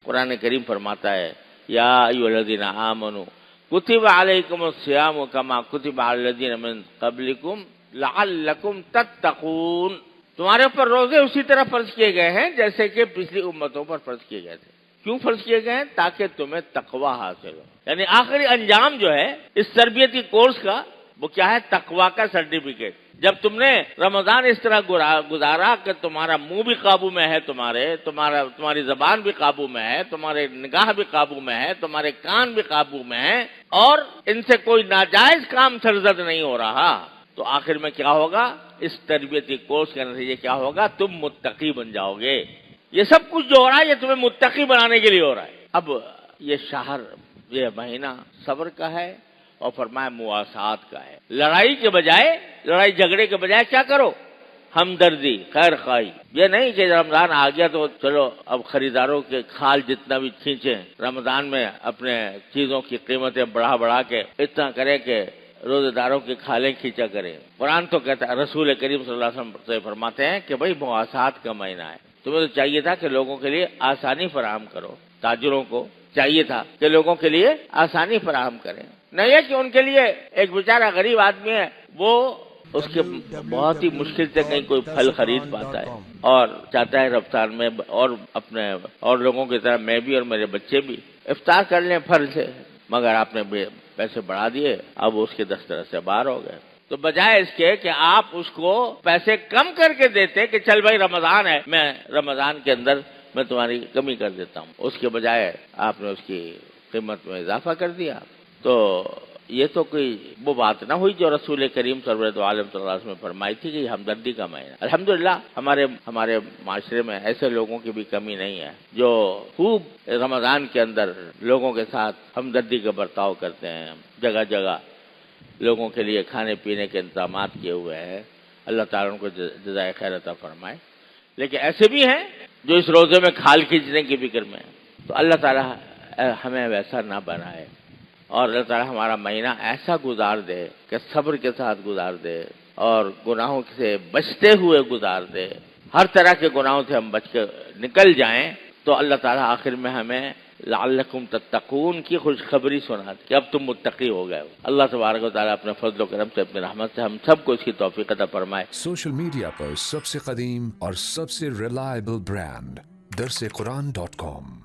قرآن کریم فرماتا ہے یا ایھا آمنو کتب علیکم الصیام کما کتب علی الذین من قبلکم لعلکم تتقون، تمہارے اوپر روزے اسی طرح فرض کیے گئے ہیں جیسے کہ پچھلی امتوں پر فرض کیے گئے تھے۔ کیوں فرض کیے گئے ہیں؟ تاکہ تمہیں تقوی حاصل ہو۔ یعنی آخری انجام جو ہے اس تربیتی کورس کا وہ کیا ہے؟ تقوی کا سرٹیفکیٹ۔ جب تم نے رمضان اس طرح گزارا کہ تمہارا منہ بھی قابو میں ہے، تمہاری زبان بھی قابو میں ہے، تمہارے نگاہ بھی قابو میں ہے، تمہارے کان بھی قابو میں ہے، اور ان سے کوئی ناجائز کام سرزد نہیں ہو رہا، تو آخر میں کیا ہوگا؟ اس تربیتی کورس کے نتیجے کیا ہوگا؟ تم متقی بن جاؤ گے۔ یہ سب کچھ جو ہو رہا ہے یہ تمہیں متقی بنانے کے لیے ہو رہا ہے۔ اب یہ شہر، یہ مہینہ صبر کا ہے اور فرمایا مواسات کا ہے۔ لڑائی کے بجائے، لڑائی جھگڑے کے بجائے کیا کرو؟ ہمدردی، خیر خواہی۔ یہ نہیں کہ رمضان آ گیا تو چلو اب خریداروں کے کھال جتنا بھی کھینچیں، رمضان میں اپنے چیزوں کی قیمتیں بڑھا کے اتنا کریں کہ روزے داروں کی کھالیں کھینچا کریں۔ قرآن تو کہتا ہے، رسول کریم صلی اللہ علیہ وسلم سے فرماتے ہیں کہ بھائی مواسات کا مہینہ ہے، تمہیں تو چاہیے تھا کہ لوگوں کے لیے آسانی فراہم کرو، تاجروں کو چاہیے تھا کہ لوگوں کے لیے آسانی فراہم کریں، نہیں ہے کہ ان کے لیے ایک بیچارہ غریب آدمی ہے، وہ اس کے بہت ہی مشکل سے کہیں کوئی پھل خرید پاتا ہے اور چاہتا ہے رفتار میں اور لوگوں کی طرح میں بھی اور میرے بچے بھی افطار کر لیں پھل سے، مگر آپ نے پیسے بڑھا دیے، اب اس کے دسترس سے باہر ہو گئے۔ تو بجائے اس کے کہ آپ اس کو پیسے کم کر کے دیتے کہ چل بھائی رمضان ہے، میں رمضان کے اندر میں تمہاری کمی کر دیتا ہوں، اس کے بجائے آپ نے اس کی قیمت میں اضافہ کر دیا، تو یہ تو کوئی وہ بات نہ ہوئی جو رسول کریم سرورت عالم صلی اللہ علیہ وسلم نے فرمائی تھی کہ یہ ہمدردی کا مہینہ۔ الحمدللہ ہمارے معاشرے میں ایسے لوگوں کی بھی کمی نہیں ہے جو خوب رمضان کے اندر لوگوں کے ساتھ ہمدردی کا برتاؤ کرتے ہیں، جگہ جگہ لوگوں کے لیے کھانے پینے کے انتظامات کیے ہوئے ہیں۔ اللہ تعالیٰ ان کو جزائے خیر عطا فرمائے۔ لیکن ایسے بھی ہیں جو اس روزے میں کھال کھینچنے کی فکر میں ہیں، تو اللہ تعالیٰ ہمیں ویسا نہ بنائے، اور اللہ تعالیٰ ہمارا مہینہ ایسا گزار دے کہ صبر کے ساتھ گزار دے اور گناہوں سے بچتے ہوئے گزار دے، ہر طرح کے گناہوں سے ہم بچ کے نکل جائیں، تو اللہ تعالیٰ آخر میں ہمیں لعلکم تتقون کی خوشخبری سنا دے کہ اب تم متقی ہو گئے ہو۔ اللہ تبارک و تعالیٰ اپنے فضل و کرم سے، اپنی رحمت سے ہم سب کو اس کی توفیق عطا فرمائے۔ سوشل میڈیا پر سب سے قدیم اور سب سے ریلائبل برانڈ درسقرآن.com